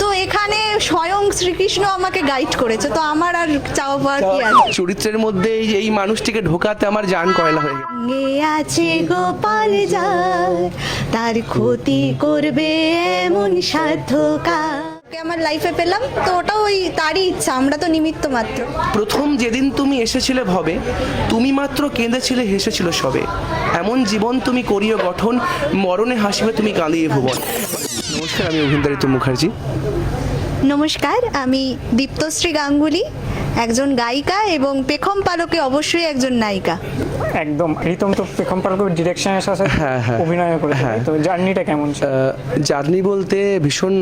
তো এখানে স্বয়ং শ্রীকৃষ্ণ আমাকে গাইড করেছে, তো আমার আর চাওয়া পাওয়ার কি আছে? চরিত্রের মধ্যে এই মানুষটিকে ঢোকাতে আমার জান কয়লা হয়ে গেছে। সঙ্গে আছে গোপাল যার, তার ক্ষতি করবে এমন সাধকা। আমার লাইফে পেলাম তো ওটা ওই তারই ইচ্ছা, আমরা তো নিমিত্ত মাত্র। প্রথম যেদিন তুমি এসেছিলে ভবে, তুমি মাত্র কেঁদেছিলে হেসেছিল সবে, এমন জীবন তুমি করিও গঠন, মরণে হাসিবে তুমি কাঁদিয়ে ভুবন। নমস্কার, আমি অভিন্দারিত মুখার্জি। নমস্কার, আমি দীপ্তশ্রী গাঙ্গুলি, একজন গায়িকা এবং পেখম পালকে অবশ্যই একজন নায়িকা। একদম রিতম তো পেখম পালকের ডিরেকশনের সাথে হ্যাঁ। অভিনয় করেছে, তো জার্নিটা কেমন ছিল? জার্নি বলতে ভীষণ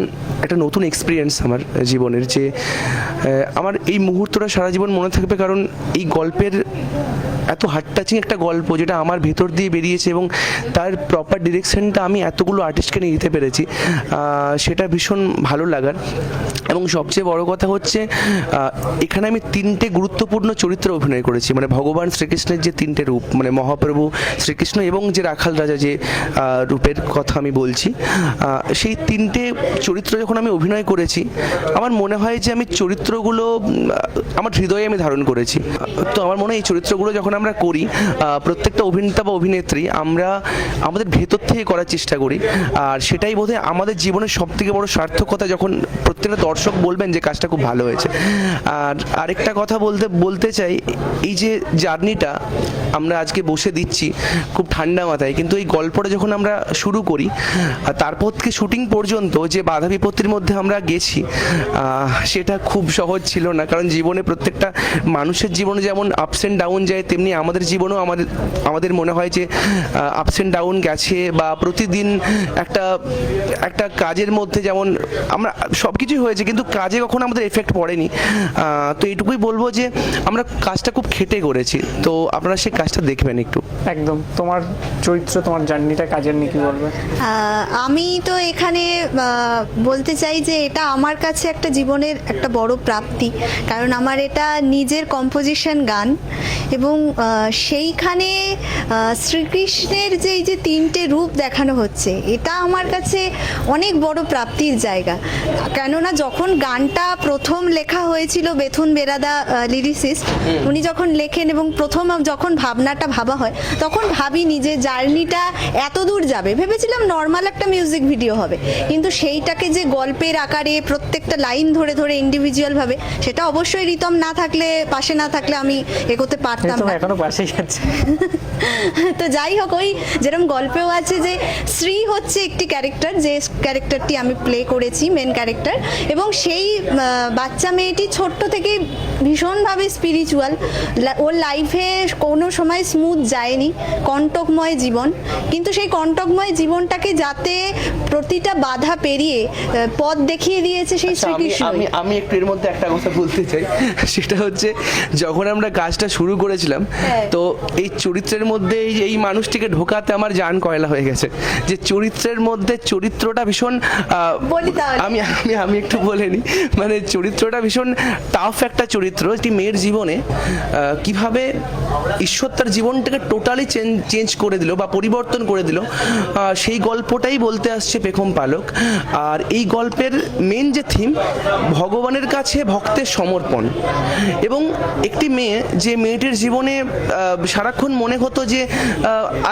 একটা নতুন এক্সপিরিয়েন্স আমার জীবনের, যে আমার এই মুহূর্তটা সারা জীবন মনে থাকবে, কারণ এই গল্পের এত হার্ট টাচিং একটা গল্প যেটা আমার ভেতর দিয়ে বেরিয়েছে এবং তার প্রপার ডিরেকশনটা আমি এতগুলো আর্টিস্টকে নিয়ে দিতে পেরেছি, সেটা ভীষণ ভালো লাগার। এবং সবচেয়ে বড় কথা হচ্ছে এখানে আমি তিনটে গুরুত্বপূর্ণ চরিত্র অভিনয় করেছি, মানে ভগবান শ্রীকৃষ্ণের যে তিনটে রূপ, মানে মহাপ্রভু শ্রীকৃষ্ণ এবং যে রাখাল রাজা যে রূপের কথা আমি বলছি, সেই তিনটে চরিত্র যখন আমি অভিনয় করেছি, আমার মনে হয় যে আমি চরিত্রগুলো আমার হৃদয়ে আমি ধারণ করেছি। তো আমার মনে হয় এই চরিত্রগুলো যখন আমরা করি, প্রত্যেকটা অভিনেতা বা অভিনেত্রী আমরা আমাদের ভেতর থেকে করার চেষ্টা করি, আর সেটাই বোধহয় আমাদের জীবনের সবথেকে বড় সার্থকতা, যখন প্রত্যেকটা দর্শক বলবেন যে কাজটা খুব ভালো হয়েছে। আর আরেকটা কথা বলতে চাই, এই যে জার্নিটা আমরা আজকে বসে দিচ্ছি খুব ঠান্ডা মাথায়, কিন্তু এই গল্পটা যখন আমরা শুরু করি আর তারপর থেকে শুটিং পর্যন্ত যে বাধা বিপত্তির মধ্যে আমরা গেছি, সেটা খুব সহজ ছিল না। কারণ জীবনে প্রত্যেকটা মানুষের জীবনে যেমন আপস অ্যান্ড ডাউন যায়, তেমনি আমাদের জীবনেও আমাদের মনে হয় যে আপস অ্যান্ড ডাউন গেছে, বা প্রতিদিন একটা কাজের মধ্যে যেমন আমরা সব কিছুই হয়েছে কিন্তু কাজে কখনো আমাদের এফেক্ট পড়েনি। তো এইটুকুই বলবো যে আমরা কাজটা খুব খেটে করেছি, তো আপনারা সেই কাজটা দেখবেন একটু। একদম তোমার চরিত্র, তোমার জার্নিটা কাজের নিয়ে কি বলবে? আমি তো এখানে বলতে চাই যে এটা আমার কাছে একটা জীবনের একটা বড় প্রাপ্তি, কারণ আমার এটা নিজের কম্পোজিশন গান, এবং সেইখানে শ্রীকৃষ্ণের যে এই যে তিনটে রূপ দেখানো হচ্ছে, এটা আমার কাছে অনেক বড় প্রাপ্তির জায়গা। কেননা যখন গানটা প্রথম লেখা হয়েছিল, বেথুন বেরাদা লিরিসিস্ট, উনি যখন লেখেন এবং প্রথম যখন ভাবনাটা ভাবা হয়, তখন ভাবিনি যে জার্নিটা এত দূর যাবে। ভেবেছিলাম নর্মাল একটা মিউজিক ভিডিও হবে, কিন্তু সেইটাকে যে গল্পের আকারে প্রত্যেকটা লাইন ধরে ধরে ইন্ডিভিজুয়াল ভাবে, সেটা অবশ্যই রিতম না থাকলে, পাশে না থাকলে আমি এগোতে পারতাম না। এখনো পাশেই আছে। তো যাই হোক, ওই যেরকম গল্পেও আছে যে শ্রী হচ্ছে একটি ক্যারেক্টার, যে ক্যারেক্টারটি আমি প্লে করেছি মেন ক্যারেক্টার, এবং সেই বাচ্চা মেয়েটি ছোট্ট থেকে ভীষণভাবে স্পিরিচুয়াল, ওর লাইফে কোনো সময় স্মুথ যায়নি, কণ্টকময় জীবন, কিন্তু সেই কণ্টকময় জীবনটাকে যাতে প্রতিটা বাধা পেরিয়ে পথ দেখিয়ে দিয়েছে সেই শ্রীকৃষ্ণ। আমি একটু এর মধ্যে একটা কথা বলতে চাই, সেটা হচ্ছে যখন আমরা কাজটা শুরু করেছিলাম, তো এই চরিত্রের মধ্যে এই মানুষটিকে ঢোকাতে আমার জান কয়লা হয়ে গেছে, যে চরিত্রের মধ্যে চরিত্রটা ভীষণ আমি একটু বলে নিই, মানে চরিত্রটা ভীষণ টাফ একটা চরিত্র, একটি মেয়ের জীবনে কিভাবে ঈশ্বর তার জীবনটাকে টোটালি চেঞ্জ করে দিল বা পরিবর্তন করে দিল, সেই গল্পটাই বলতে আসছে পেখম পালক। আর এই গল্পের মেন যে থিম, ভগবানের কাছে ভক্তের সমর্পণ, এবং একটি মেয়ে, যে মেয়েটির জীবনে সারাক্ষণ মনে হতো যে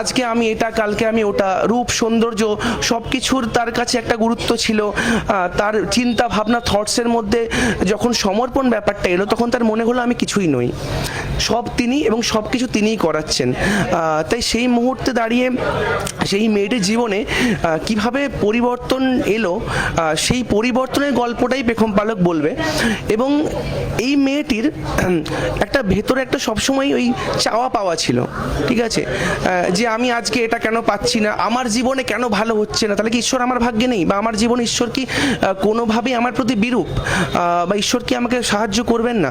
আজকে আমি এটা, কালকে আমি ওটা, রূপ সৌন্দর্য সব কিছুর তার কাছে একটা গুরুত্ব ছিল, তার চিন্তা ভাবনা থটসের মধ্যে যখন সমর্পণ ব্যাপারটা এলো, তখন তার মনে হলো আমি কিছুই নই, সব তিনি এবং সব কিছু তিনিই করাচ্ছেন। তাই সেই মুহূর্তে দাঁড়িয়ে সেই মেয়েটির জীবনে কিভাবে পরিবর্তন এলো, সেই পরিবর্তনের গল্পটাই পেখম পালক বলবে। এবং এই মেয়েটির একটা ভেতরে একটা সবসময় ওই চাওয়া পাওয়া ছিল, ঠিক আছে, যে আমি আজকে এটা কেন পাচ্ছি না, আমার জীবনে কেন ভালো হচ্ছে না, তাহলে কি ঈশ্বর আমার ভাগ্যে নেই, বা আমার জীবনে ঈশ্বর কি কোনোভাবেই আমার প্রতি বিরূপ, বা ঈশ্বর কি আমাকে সাহায্য করবেন না,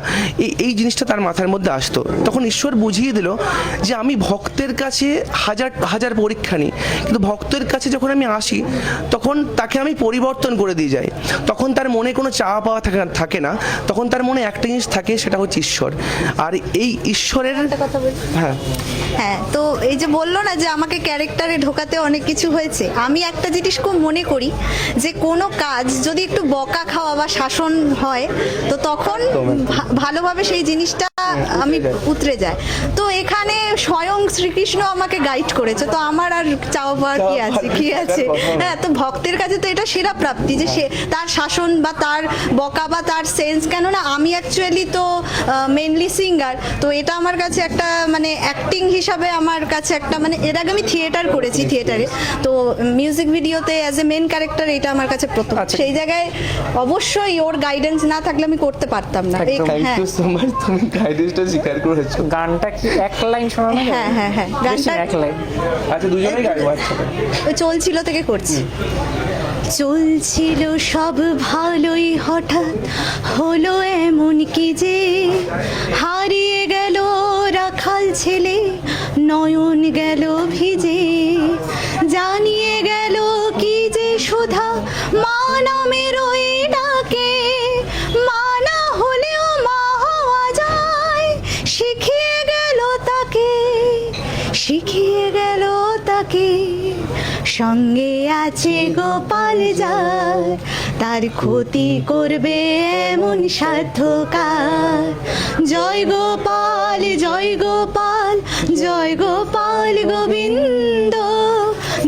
এই জিনিসটা তার মাথার মধ্যে আসতো। তখন ঈশ্বর বুঝিয়ে দিল যে আমি ভক্তের কাছে হাজার হাজার পরীক্ষা নিই, কিন্তু ভক্তের কাছে যখন আমি আসি, তখন তাকে আমি পরিবর্তন করে দিয়ে যাই, তখন তার মনে কোনো চাওয়া পাওয়া থাকে না, তখন তার মনে একটা জিনিস থাকে, সেটা হচ্ছে ঈশ্বর। আর এই ঈশ্বরের হ্যাঁ, তো এই যে বললো না যে আমাকে ক্যারেক্টারে ঢোকাতে অনেক কিছু হয়েছে, আমি একটা জিনিস খুব মনে করি যে কোনো কাজ যদি একটু বকা খাওয়া খাওয়া বা শাসন হয়, তো তখন ভালোভাবে সেই জিনিসটা আমি উতরে যায়। তো এখানে স্বয়ং শ্রীকৃষ্ণ আমাকে গাইড করেছে, তো আমার আর চাওয়া পাওয়ার কি আছে। হ্যাঁ, তো ভক্তের কাছে তো এটা সেরা প্রাপ্তি যে সে তার শাসন বা তার বকা বা তার সেন্স, কেননা আমি অ্যাকচুয়ালি তো মেনলি সিঙ্গার, তো এটা আমার কাছে একটা মানে অ্যাক্টিং হিসাবে আমার কাছে একটা মানে এর আগে আমি থিয়েটার করেছি, থিয়েটারে তো মিউজিক ভিডিওতে অ্যাজ এ মেন ক্যারেক্টার, এটা আমার কাছে প্রথম। সেই জায়গায় অবশ্যই ওর গাইডেন্স না থাকলে আমি করতে পারতাম না। একদম। থ্যাংক ইউ সো মাচ, তুমি গাইডেন্সটা স্বীকার করেছো। গানটা কি এক লাইন শোনানো যাবে? হ্যাঁ, বেশি না, গানটা এক লাইন। আচ্ছা, দুজনেই গাইবো। আচ্ছা, ওই চলছিল থেকে করছি। চলছিল সব ভালোই, হঠাৎ হলো এমন কি যে হারিয়ে গেল রাখাল ছেলে, নয়ন গেল ভিজে, জানিয়ে গেল কি যে সুধা মা নামের ওই ডাকে, মা না হলেও মা হওয়া যায়, শিখিয়ে গেল তাকে, শিখিয়ে গেল তাকে। সঙ্গে আছে গোপাল যার, তার ক্ষতি করবে এমন সাধ্যকার। জয় গোপাল, জয় গোপাল, জয় গোপাল গোবিন্দ,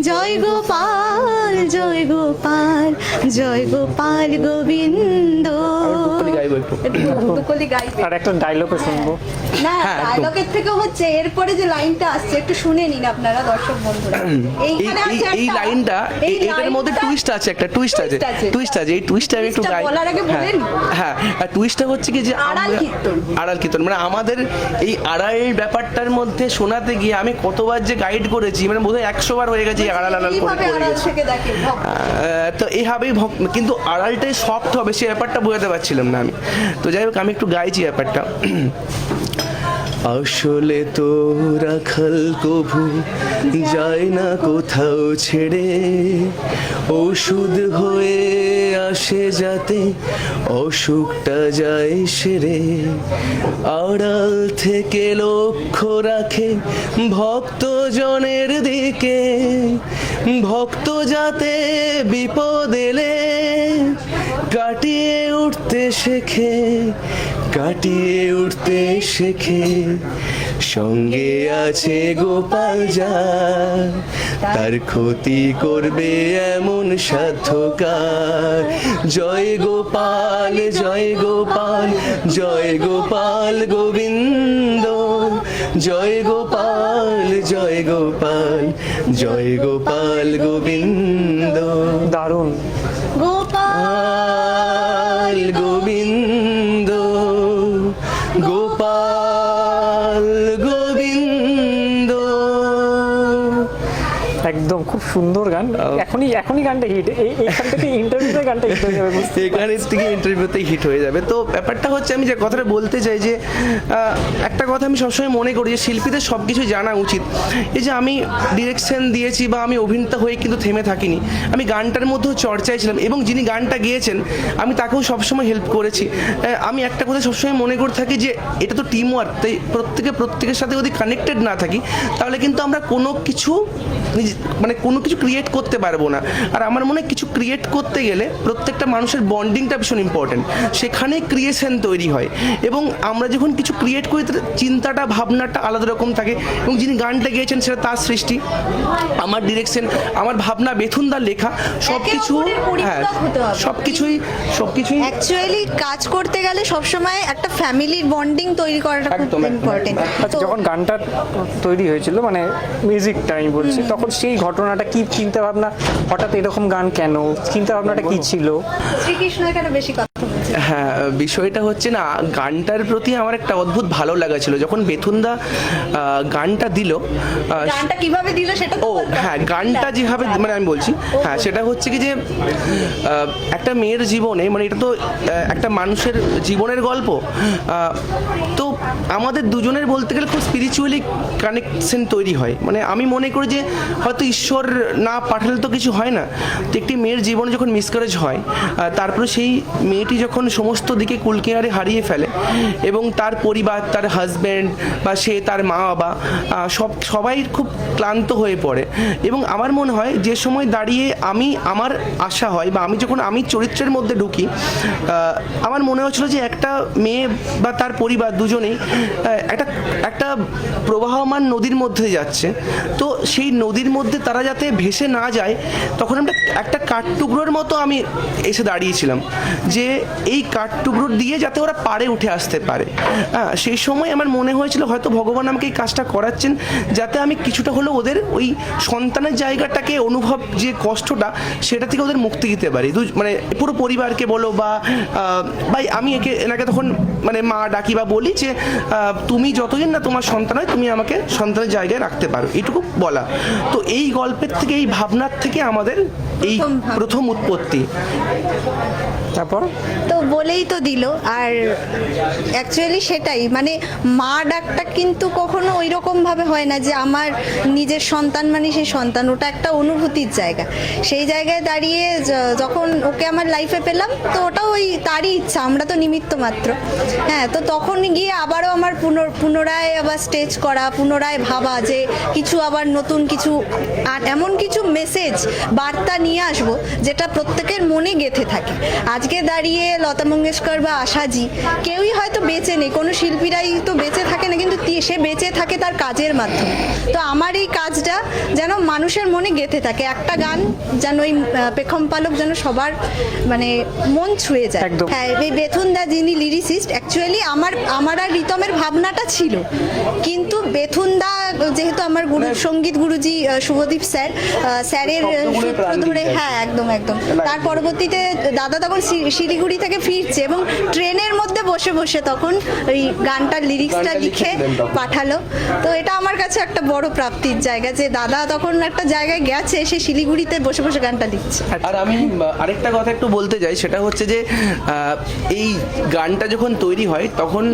জয় গোপাল, জয় গোপাল, জয় গোপাল গোবিন্দ। গাইবো একটু। দুকলি গাইবে। আর একটা ডায়লগও শুনবো। না, হ্যাঁ, একদম। ডায়লগের থেকে হচ্ছে এরপরে যে লাইনটা আসছে একটু শুনে নিন আপনারা দর্শক বন্ধুরা। এইখানে আছে এই একটা- লাইনটা, এই এটার মধ্যে লাইনটা- টুইস্ট আছে, একটা টুইস্ট আছে, টুইস্ট আছে। এই টুইস্টটা আমি একটু টুইস্টটা গাই। বলার আগে বলেন। হ্যাঁ, আর টুইস্টটা হচ্ছে কি যে আড়াল কীর্তন। আড়াল কীর্তন মানে আমাদের এই আড়াল ব্যাপারটার মধ্যে শোনাতে গিয়ে আমি কতবার যে গাইড করেছি, মানে বোধহয় 100 বার হয়ে গেছে এই আড়াল আড়াল করে এইভাবে করে আড়াল গেছি। থেকে দেখে ভক্ত। তো এইভাবেই কিন্তু আড়ালটাই সফট হবে সে ব্যাপারটা বোঝাতে পারছিলাম না আমি। তো যাই হোক, আমি একটু গাইছি ব্যাপারটা। আসলে তো রাখাল কভু যায় না কোথাও ছেড়ে, ওষুধ হয়ে আসে যাতে অসুখটা যায় সেরে, আড়াল থেকে লক্ষ্য রাখে ভক্তজনের দিকে, ভক্ত যাতে বিপদ এলে কাটিয়ে উঠতে শেখে, কাটিয়ে উঠতে শেখে। সঙ্গে আছে গোপাল যার, তার ক্ষতি করবে এমন সাধ্যকার। জয় গোপাল, জয় গোপাল, জয় গোপাল গোবিন্দ, জয় গোপাল, জয় গোপাল, জয় গোপাল গোবিন্দ। দারুণ। গোপাল গোবিন্দ, গোপাল গোবিন্দ। একদম খুব সুন্দর গান। এখনই গানটা হিট। এইখান থেকে ইন্টারভিউতে গানটা হিট হয়ে যাবে। এখানে থেকে ইন্টারভিউতে হিট হয়ে যাবে। তো ব্যাপারটা হচ্ছে, আমি যে কথাটা বলতে চাই যে একটা কথা আমি সবসময় মনে করি যে শিল্পীদের সব কিছু জানা উচিত। এই যে আমি ডিরেকশন দিয়েছি বা আমি অভিনেতা হয়ে কিন্তু থেমে থাকিনি, আমি গানটার মধ্যেও চর্চায় ছিলাম এবং যিনি গানটা গেয়েছেন আমি তাকেও সবসময় হেল্প করেছি। আমি একটা কথা সবসময় মনে করে থাকি যে এটা তো টিম ওয়ার্ক, তাই প্রত্যেকের সাথে যদি কানেক্টেড না থাকি তাহলে কিন্তু আমরা কোনো কিছু মানে কোনো কিছু ক্রিয়েট করতে পারবো না। আর আমার মনে হয় কিছু ক্রিয়েট করতে গেলে প্রত্যেকটা মানুষের বন্ডিংটা ভীষণ ইম্পর্টেন্ট, সেখানে ক্রিয়েশন তৈরি হয়। এবং আমরা যখন কিছু ক্রিয়েট করি তার চিন্তাটা ভাবনাটা আলাদা রকম থাকে। এবং যিনি গানটা গেয়েছেন সেটা তার সৃষ্টি, আমার ডিরেকশন, আমার ভাবনা, বেথুনদার লেখা, সব কিছু। হ্যাঁ, সব কিছুই অ্যাকচুয়ালি কাজ করতে গেলে সবসময় একটা ফ্যামিলির বন্ডিং তৈরি করাটা খুব একদম, একদম। ইম্পর্টেন্ট। আচ্ছা, যখন গানটা তৈরি হয়েছিল মানে মিউজিকটা আমি বলছি, তখন সেই ঘটনাটা কি, চিন্তা ভাবনা, হঠাৎ এরকম গান কেন, চিন্তা ভাবনাটা কি ছিল? শ্রীকৃষ্ণ এখানে বেশি কথা বলছে। হ্যাঁ, বিষয়টা হচ্ছে না, গানটার প্রতি আমার একটা অদ্ভুত ভালো লাগা ছিল যখন বেথুনদা গানটা দিল। গানটা কিভাবে দিল সেটা তো ও বলতে হ্যাঁ, হবে। গানটা যেভাবে মানে আমি বলছি, হ্যাঁ সেটা হচ্ছে কি যে একটা মেয়ের জীবনে, মানে এটা তো একটা মানুষের জীবনের গল্প। তো আমাদের দুজনের বলতে গেলে খুব স্পিরিচুয়ালি কানেকশন তৈরি হয়। মানে আমি মনে করি যে হয়তো ঈশ্বর না পাঠালে তো কিছু হয় না। তো একটি মেয়ের জীবনে যখন মিসক্যারেজ হয়, তারপরে সেই মেয়েটি যখন যখন সমস্ত দিকে কুলকিনারে হারিয়ে ফেলে এবং তার পরিবার, তার হাজব্যান্ড বা সে তার মা বাবা সবাই খুব ক্লান্ত হয়ে পড়ে। এবং আমার মনে হয় যে সময় দাঁড়িয়ে আমার আশা হয় বা আমি চরিত্রের মধ্যে ঢুকি, আমার মনে হচ্ছিল যে একটা মেয়ে বা তার পরিবার দুজনেই একটা প্রবাহমান নদীর মধ্যে যাচ্ছে। তো সেই নদীর মধ্যে তারা যাতে ভেসে না যায়, তখন আমরা একটা কাঠটুকরোর মতো আমি এসে দাঁড়িয়েছিলাম যে এই কাঠটুকরো দিয়ে যাতে ওরা পারে উঠে আসতে পারে। সেই সময় আমার মনে হয়েছিল হয়তো ভগবান আমাকে এই কাজটা করাচ্ছেন যাতে আমি কিছুটা হলেও ওদের ওই সন্তানের জায়গাটাকে অনুভব, যে কষ্টটা, সেটা থেকে ওদের মুক্তি দিতে পারি। মানে পুরো পরিবারকে বলো বা আমি এনাকে তখন মানে মা ডাকি বা বলি যে তুমি যতদিন না তোমার সন্তান হয় তুমি আমাকে সন্তানের জায়গায় রাখতে পারো, এটুকু বলা। তো এই গল্পের থেকে, এই ভাবনার থেকে আমাদের এই প্রথম উৎপত্তি। তারপর তো বলেই তো দিল। আর অ্যাকচুয়ালি সেটাই, মানে মা ডাকটা কিন্তু কখনো ওই রকম ভাবে হয় না যে আমার নিজের সন্তান মানে সেই সন্তান, ওটা একটা অনুভূতির জায়গা। সেই জায়গায় দাঁড়িয়ে যখন ওকে আমার লাইফে পেলাম, তো ওটা ওই তারই ইচ্ছা, আমরা তো নিমিত্ত মাত্র। হ্যাঁ, তো তখন গিয়ে আবারও আমার পুনরায় আবার স্টেজ করা, পুনরায় ভাবা যে কিছু আবার নতুন কিছু, আর এমন কিছু মেসেজ বার্তা নিয়ে আসবো যেটা প্রত্যেকের মনে গেঁথে থাকে। আজকে দাঁড়িয়ে লতা মঙ্গেশকর বা আশাজি কেউই হয়তো বেঁচে নেই, কোনো শিল্পীরাই তো বেঁচে থাকে না, কিন্তু সে বেঁচে থাকে তার কাজের মাধ্যমে। তো আমার এই কাজটা যেন মানুষের মনে গেঁথে থাকে, একটা গান যেন ওই পেখম পালক যেন সবার মানে মন ছুঁয়ে যায়। হ্যাঁ, এই বেথুন দা যিনি লিরিসিস্ট, অ্যাকচুয়ালি আমার আর রিতমের ভাবনাটা ছিল, কিন্তু বেথুন দা যেহেতু আমার সঙ্গীত গুরুজি শুভদীপ স্যারের সূত্র ধরে, হ্যাঁ একদম তার পরবর্তীতে দাদা তখন শিলিগুড়ি থেকে ফিরছে এবং ট্রেনের মধ্যে বসে বসে তখন ওই গানটার লিরিক্সটা লিখে পাঠালো। তো এটা আমার কাছে একটা বড় প্রাপ্তির জায়গা যে দাদা তখন একটা জায়গায় গেছে, সে শিলিগুড়িতে বসে বসে গানটা লিখছে। আর আমি আরেকটা কথা একটু বলতে চাই, সেটা হচ্ছে যে এই গানটা যখন তৈরি হয় তখন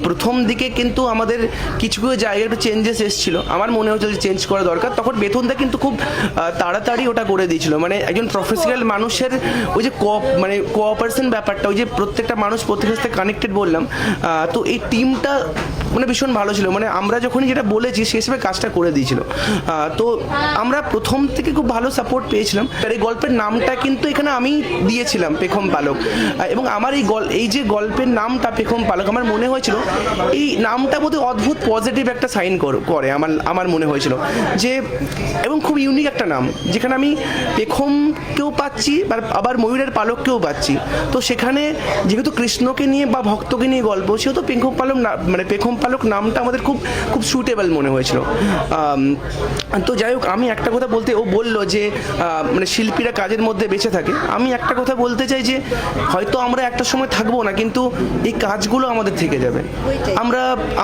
প্রথম দিকে কিন্তু আমাদের কিছু জায়গায় চেঞ্জেস এসেছিল, আমার মনে হচ্ছিল যে চেঞ্জ করা দরকার। তখন বেথুনদা কিন্তু খুব তাড়াতাড়ি ওটা করে দিয়েছিল, মানে একজন প্রফেশনাল মানুষের ওই যে কোঅপারেশন ব্যাপারটা, ওই যে প্রত্যেকটা মানুষ প্রত্যেকের সাথে কানেক্টেড বললাম, তো এই টিমটা মানে ভীষণ ভালো ছিল। মানে আমরা যখনই যেটা বলেছি সেই হিসেবে কাজটা করে দিয়েছিল। তো আমরা প্রথম থেকে খুব ভালো সাপোর্ট পেয়েছিলাম। আর এই গল্পের নামটা কিন্তু এখানে আমি দিয়েছিলাম পেখম পালক, এবং আমার এই যে গল্পের নামটা পেখম পালক, আমার মনে হয়েছিল এই নামটা বোধহয় অদ্ভুত পজিটিভ একটা সাইন করে আমার মনে হয়েছিল যে, এবং খুব ইউনিক একটা নাম, যেখানে আমি পেখমকেও পাচ্ছি আবার ময়ূরের পালককেও পাচ্ছি। তো সেখানে যেহেতু কৃষ্ণকে নিয়ে বা ভক্তকে নিয়ে গল্প, সেহেতু পেখম পালক নামটা আমাদের খুব খুব সুটেবল মনে হয়েছিল। তো যাই হোক, আমি একটা কথা বলতে, ও বললো যে মানে শিল্পীরা কাজের মধ্যে বেঁচে থাকে, আমি একটা কথা বলতে চাই যে হয়তো আমরা একটা সময় থাকবো না, কিন্তু এই কাজগুলো আমাদের থেকে যাবে।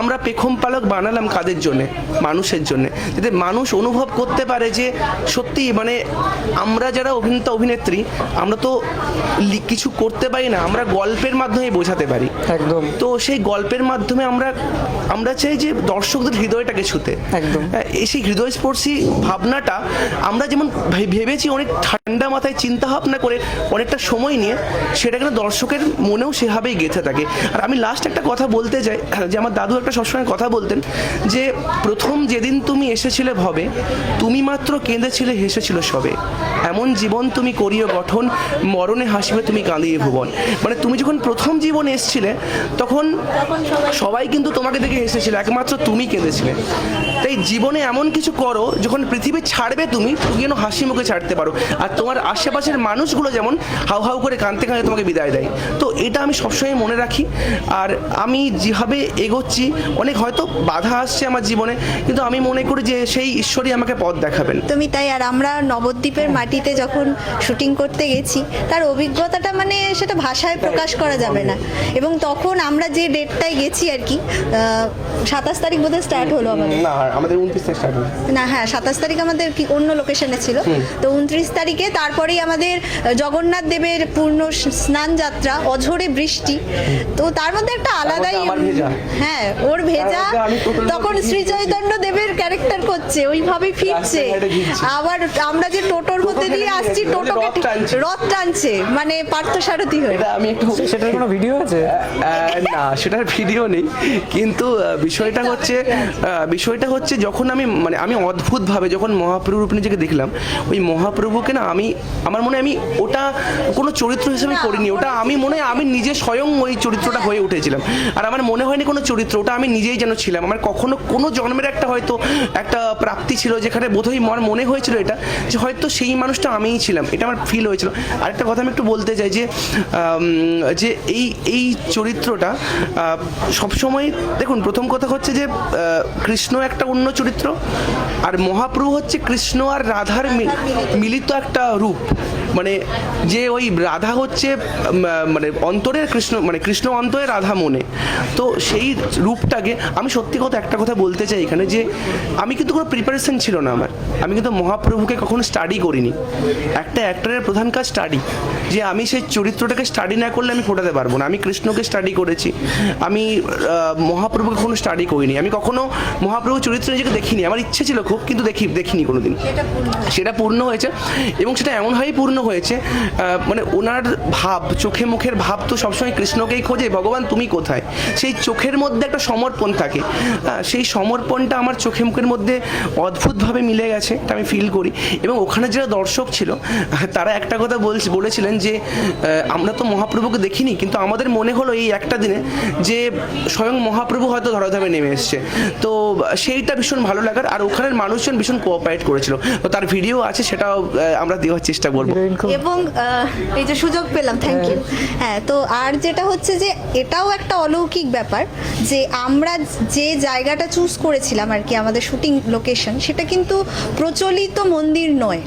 আমরা পেখম পালক বানালাম কাদের জন্যে? মানুষের জন্যে, যাতে মানুষ অনুভব করতে পারে যে সত্যি মানে আমরা যারা অভিনেতা অভিনেত্রী, আমরা তো কিছু করতে পারি না, আমরা গল্পের মাধ্যমে বোঝাতে পারি। একদম। তো সেই গল্পের মাধ্যমে আমরা চাই যে দর্শকদের হৃদয়টাকে ছুঁতে, একদম সেই হৃদয়স্পর্শী ভাবনাটা আমরা যেমন ভেবেছি অনেক ঠান্ডা মাথায় চিন্তা ভাবনা করে অনেকটা সময় নিয়ে, সেটা কিন্তু দর্শকের মনেও সেভাবেই গেঁথে থাকে। আর আমি লাস্ট একটা কথা বলতে চাই, যে আমার দাদু একটা সবসময় কথা বলতেন যে প্রথম যেদিন তুমি এসেছিলে ভবে, তুমি মাত্র কেঁদেছিলে হেসেছিল সবে, এমন জীবন তুমি করিও গঠন, মরণে হাসিবে তুমি কাঁদিয়ে ভুবন। মানে তুমি যখন প্রথম জীবনে এসেছিলে তখন সবাই কিন্তু তোমাকে দেখে হেসেছিল, একমাত্র তুমি কেঁদেছিলে। তাই জীবনে এমন কিছু করো যখন পৃথিবী ছাড়বে তুমি যেন হাসি মুখে ছাড়তে পারো, আর তোমার আশেপাশের মানুষগুলো যেমন হাউ হাউ করে কাঁদতে কাঁদতে তোমাকে বিদায় দেয়। তো এটা আমি সবসময় মনে রাখি। আর আমি যেভাবে এগোচ্ছি, অনেক হয়তো বাধা আসছে আমার জীবনে, কিন্তু আমি মনে করি যে সেই ঈশ্বরই আমাকে পথ দেখাবেন। তুমি তাই। আর আমরা নবদ্বীপের মাটিতে যখন শুটিং করতে গেছি, তার অভিজ্ঞতাটা মানে সেটা ভাষায় প্রকাশ করা যাবে না। এবং তখন আমরা যে ডেটটায় গেছি আর কি, 27 তারিখ বোধহয় স্টার্ট হলো আমাদের, না আমাদের 29 তারিখ স্টার্ট হলো না, হ্যাঁ 27 তারিখ আমাদের কি অন্য লোকেশনে ছিল। তো 29 তারিখে তারপরেই আমাদের জগন্নাথ দেবের পূর্ণ স্নান যাত্রা, অঝোরে বৃষ্টি। তো তার মধ্যে একটা আলাদাই, হ্যাঁ ওর ভেজা, তখন শ্রী চৈতন্য দেবের ক্যারেক্টার করছে, ওইভাবেই ফিরছে। আবার আমরা যে টোটোর মধ্যে দিয়ে আসছি, টোটোকে রথ টানছে, মানে পার্থসারথী হয়ে। এটা আমি একটু সেটার কোনো ভিডিও আছে? না, সেটার ভিডিও নেই, কিন্তু বিষয়টা হচ্ছে যখন আমি অদ্ভুতভাবে যখন মহাপ্রভু রূপে নিজেকে দেখলাম, ওই মহাপ্রভুকে না আমার মনে হয় আমি ওটা কোনো চরিত্র হিসেবে করিনি, ওটা আমি মনে হয় আমি নিজে স্বয়ং ওই চরিত্রটা হয়ে উঠেছিলাম। আর আমার মনে হয়নি কোনো চরিত্র, ওটা আমি নিজেই যেন ছিলাম। আমার কখনো কোনো জন্মের হয়তো একটা প্রাপ্তি ছিল, যেখানে বোধহয় আমার মনে হয়েছিল এটা যে হয়তো সেই মানুষটা আমিই ছিলাম, এটা আমার ফিল হয়েছিল। আরেকটা কথা আমি একটু বলতে চাই যে এই চরিত্রটা সবসময় দেখুন, প্রথম কথা হচ্ছে যে কৃষ্ণ একটা অন্য চরিত্র, আর মহাপ্রভু হচ্ছে কৃষ্ণ আর রাধার মিলিত একটা রূপ। মানে যে ওই রাধা হচ্ছে মানে অন্তরের কৃষ্ণ, মানে কৃষ্ণ অন্তরে রাধা মনে। তো সেই রূপটাকে আমি সত্যি কথা একটা কথা বলতে চাই এখানে, যে আমি কিন্তু কোনো প্রিপারেশন ছিল না আমার, আমি কিন্তু মহাপ্রভুকে কখনো স্টাডি করিনি। একটা অ্যাক্টরের প্রধান কাজ স্টাডি, যে আমি সেই চরিত্রটাকে স্টাডি না করলে আমি ফোটাতে পারবো না। আমি কৃষ্ণকে স্টাডি করেছি, আমি মহাপ্রভুকে কখনো স্টাডি করিনি, আমি কখনো মহাপ্রভু চরিত্র নিজেকে দেখিনি। আমার ইচ্ছে ছিল খুব, কিন্তু দেখিনি কোনোদিন। সেটা পূর্ণ হয়েছে, এবং সেটা এমনভাবেই পূর্ণ হয়েছে, মানে ওনার ভাব, চোখে মুখের ভাব তো সবসময় কৃষ্ণকেই খোঁজে, ভগবান তুমি কোথায়, সেই চোখের মধ্যে একটা সমর্পণ থাকে। সেই সমর্পণটা আমার চোখে মুখের মধ্যে অদ্ভুতভাবে মিলে গেছে, এটা আমি ফিল করি। এবং ওখানে যারা দর্শক ছিল তারা একটা কথা বলেছিলেন যে আমরা তো মহাপ্রভুকে দেখিনি, কিন্তু আমাদের মনে হলো এই একটা দিনে যে স্বয়ং মহাপ্রভু হয়তো ধরাধামে নেমে এসছে। তো সেইটা ভীষণ ভালো লাগার, আর ওখানের মানুষজন ভীষণ কোঅপারেট করেছিল। তো তার ভিডিও আছে, সেটাও আমরা দেওয়ার চেষ্টা করবো। এবং এই যে সুযোগ পেলাম, থ্যাংক ইউ। হ্যাঁ, তো আর যেটা হচ্ছে যে এটাও একটা অলৌকিক ব্যাপার, যে আমরা যে জায়গাটা চুজ করেছিলাম আর কি, আমাদের শুটিং লোকেশন, সেটা কিন্তু প্রচলিত মন্দির নয়।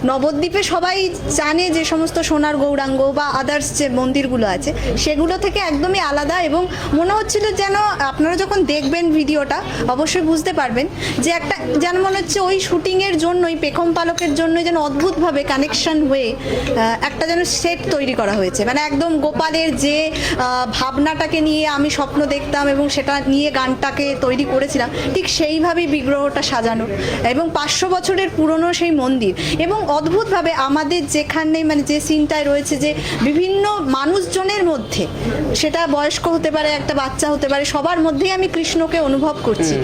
নবদ্বীপে সবাই জানে যে সমস্ত সোনার গৌরাঙ্গ বা আদার্স যে মন্দিরগুলো আছে, সেগুলো থেকে একদমই আলাদা। এবং মনে হচ্ছিল যেন আপনারা যখন দেখবেন ভিডিওটা অবশ্যই বুঝতে পারবেন যে একটা যেন মনে হচ্ছে ওই শুটিংয়ের জন্যই, পেখম পালকের জন্যই যেন অদ্ভুতভাবে কানেকশন হয়ে একটা যেন সেট তৈরি করা হয়েছে। মানে একদম গোপালের যে ভাবনাটাকে নিয়ে আমি স্বপ্ন দেখতাম এবং সেটা নিয়ে গানটাকে তৈরি করেছিলাম, ঠিক সেইভাবেই বিগ্রহটা সাজানো, এবং 500 বছরের পুরনো সেই মন্দির। এবং অদ্ভুতভাবে আমাদের যেখানে মানে যে সিনটায় রয়েছে, যে বিভিন্ন মানুষজনের মধ্যে, সেটা বয়স্ক হতে পারে, একটা বাচ্চা হতে পারে, সবার মধ্যেই আমি কৃষ্ণকে অনুভব করছি।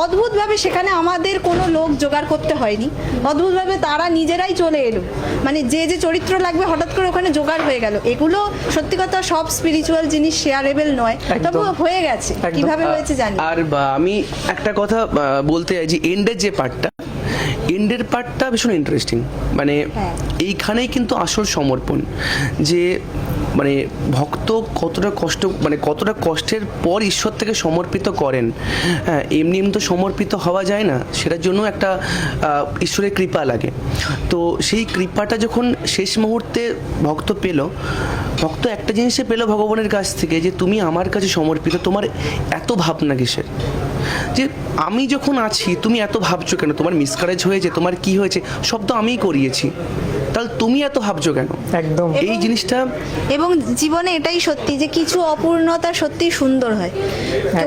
অদ্ভুতভাবে সেখানে আমাদের কোনো লোক জোগাড় করতে হয়নি, অদ্ভুতভাবে তারা নিজেরাই চলে এলো। মানে যে চরিত্র লাগবে হঠাৎ করে ওখানে জোগাড় হয়ে গেল। এগুলো সত্যি কথা সব স্পিরিচুয়াল জিনিস শেয়ারেবল নয়, তবু হয়ে গেছে। কিভাবে হয়েছে জানি। আর আমি একটা কথা বলতে চাই যে এন্ডের পার্টটা ভীষণ ইন্টারেস্টিং। মানে এইখানেই কিন্তু আসল সমর্পণ, যে মানে ভক্ত কতটা কষ্টের পর ঈশ্বর থেকে সমর্পিত করেন। হ্যাঁ, এমনি তো সমর্পিত হওয়া যায় না, সেটার জন্য একটা ঈশ্বরের কৃপা লাগে। তো সেই কৃপাটা যখন শেষ মুহূর্তে ভক্ত একটা জিনিসে পেল ভগবানের কাছ থেকে, যে তুমি আমার কাছে সমর্পিত, তোমার এত ভাবনা কিসের, যে আমি যখন আছি তুমি এত ভাবছো কেন, তোমার মিসকারেজ হয়েছে, তোমার কি হয়েছে, সব তো আমিই করিয়েছি, তাহলে তুমি এত ভাবছো কেন। একদম এই জিনিসটা। এবং জীবনে এটাই সত্যি যে কিছু অপূর্ণতা সত্যিই সুন্দর হয়।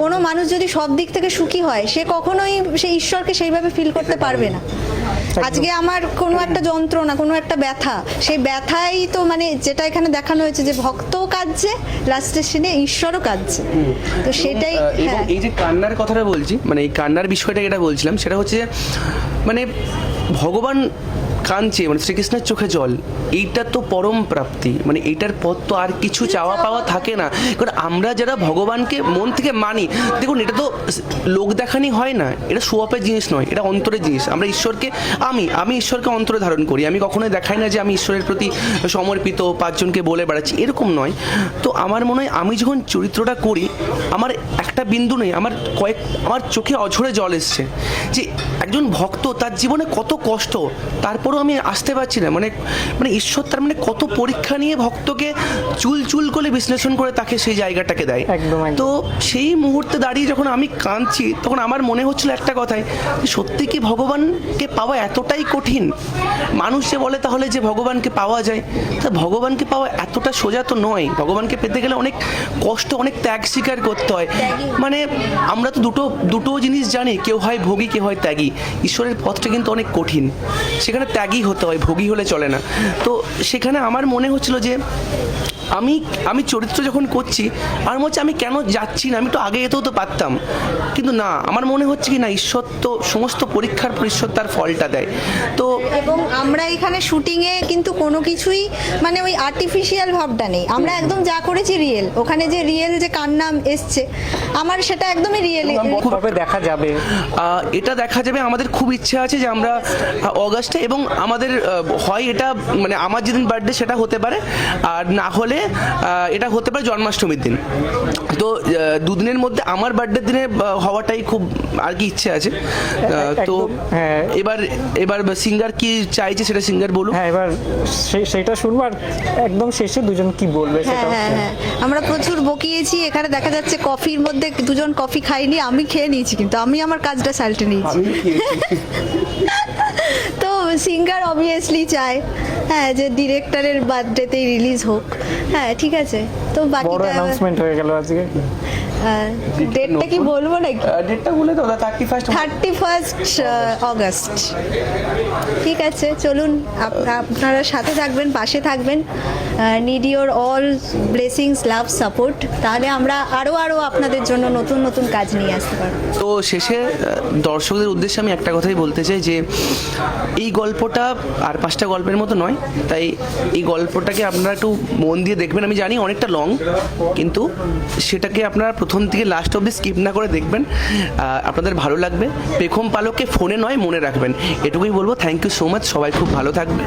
কোনো মানুষ যদি সব দিক থেকে সুখী হয়, সে কখনোই সেই ঈশ্বরকে সেইভাবে ফিল করতে পারবে না। আজকে আমার কোনো একটা যন্ত্রণা, কোনো একটা ব্যথা, সেই ব্যথাই তো মানে যেটা এখানে দেখানো হয়েছে, যে ভক্তও কাঁদছে, লাস্ট স্টেশনে ঈশ্বরও কাঁদছে। তো সেটাই। এবং এই যে কান্নার কথাটা বলছি, মানে এই কান্নার বিষয়টা যেটা বলছিলাম, সেটা হচ্ছে যে মানে ভগবান কাঁদছে, মানে শ্রীকৃষ্ণের চোখে জল, এইটা তো পরম প্রাপ্তি। মানে এইটার পর তো আর কিছু চাওয়া পাওয়া থাকে না। কারণ আমরা যারা ভগবানকে মন থেকে মানি, দেখুন এটা তো লোক দেখানি হয় না, এটা শোয়াপের জিনিস নয়, এটা অন্তরের জিনিস। আমরা ঈশ্বরকে আমি ঈশ্বরকে অন্তরে ধারণ করি, আমি কখনোই দেখাই না যে আমি ঈশ্বরের প্রতি সমর্পিত, 5 জনকে বলে বেড়াচ্ছি, এরকম নয়। তো আমার মনে হয় আমি যখন চরিত্রটা করি, আমার একটা বিন্দু নেই, আমার চোখে অঝরে জল এসছে, যে একজন ভক্ত, তার জীবনে কত কষ্ট, তারপরও আমি আসতে পারছি না। মানে ঈশ্বর তার মানে কত পরীক্ষা নিয়ে ভক্তকে চুল করে বিশ্লেষণ করে তাকে সেই জায়গাটাকে দেয়। তো সেই মুহূর্তে দাঁড়িয়ে যখন আমি কাঁদছি, তখন আমার মনে হচ্ছিল একটা কথাই, সত্যি কি ভগবানকে পাওয়া এতটাই কঠিন? মানুষ যে বলে তাহলে যে ভগবানকে পাওয়া যায়, তা ভগবানকে পাওয়া এতটা সোজা তো নয়। ভগবানকে পেতে গেলে অনেক কষ্ট, অনেক ত্যাগ স্বীকার করতে হয়। মানে আমরা তো দুটো জিনিস জানি, কেউ হয় ভোগী, কেউ হয় ত্যাগী। ঈশ্বরের পথটা কিন্তু অনেক কঠিন, সেখানে ত্যাগী হতে হয়, ভোগী হলে চলে না। তো সেখানে আমার মনে হচ্ছিল যে আমি আমি চরিত্র যখন করছি আমার মনে হচ্ছে আমি কেন যাচ্ছি না, আমি তো আগে যেতেও তো পারতাম, কিন্তু না, আমার মনে হচ্ছে কি না, ঈশ্বর তো সমস্ত পরীক্ষার পর ঈশ্বর তার ফলটা দেয়। তো এবং আমরা এখানে শুটিংয়ে কিন্তু কোনো কিছুই মানে ওই আর্টিফিশিয়াল ভাবটা নেই, আমরা একদম যা করেছি রিয়েল, ওখানে যে রিয়েল যে কান্না এসছে আমার সেটা একদমই রিয়েল। কবে দেখা যাবে? এটা দেখা যাবে, আমাদের খুব ইচ্ছে আছে যে আমরা অগাস্টে, এবং আমাদের হয় এটা মানে আমার যেদিন বার্থডে সেটা হতে পারে, আর না হলে এটা হতে পারে জন্মাষ্টমীর দিন। তো দুদিনের মধ্যে আমার বার্থডের দিনে হওয়াটাই খুব আর কি ইচ্ছে আছে। তো একদম, হ্যাঁ। এবার সিঙ্গার কি চাইছে সেটা সিঙ্গার বলুন। হ্যাঁ, এবার সেইটা শুনবো, আর একদম শেষে দুজন কি বলবে হ্যাঁ সেটা। হ্যাঁ হ্যাঁ, আমরা প্রচুর বকিয়েছি, এখানে দেখা যাচ্ছে কফির মধ্যে দুজন কফি খাইনি, আমি খেয়ে নিয়েছি, কিন্তু আমি আমার কাজটা সাল্টে নিয়েছি। তো সিঙ্গার অবভিয়াসলি চায় হ্যাঁ যে ডিরেক্টরের বার্থডেতেই রিলিজ হোক। হ্যাঁ ঠিক আছে, তো বড় বাকিটা অ্যানাউন্সমেন্ট হয়ে গেল আজকে। ডেটটা কি বলবো নাকি? ডেটটা বলে তো 31 অগস্ট। ঠিক আছে, চলুন আপনারা সাথে থাকবেন, পাশে থাকবেন, need your all blessings, love, support, তাহলে আমরা আরও আপনাদের জন্য নতুন নতুন কাজ নিয়ে আসতে পারবো। তো শেষে দর্শকদের উদ্দেশ্যে আমি একটা কথাই বলতে চাই যে এই গল্পটা আর 5টা গল্পের মতো নয়, তাই এই গল্পটাকে আপনারা একটু মন দিয়ে দেখবেন। আমি জানি অনেকটা লং, কিন্তু সেটাকে আপনারা প্রথম থেকে লাস্ট অবধি স্কিপ না করে দেখবেন, আপনাদের ভালো লাগবে। পেখম পালককে ফোনে নয় মনে রাখবেন, এটুকুই বলবো। থ্যাংক ইউ সো মাচ, সবাই খুব ভালো থাকবে।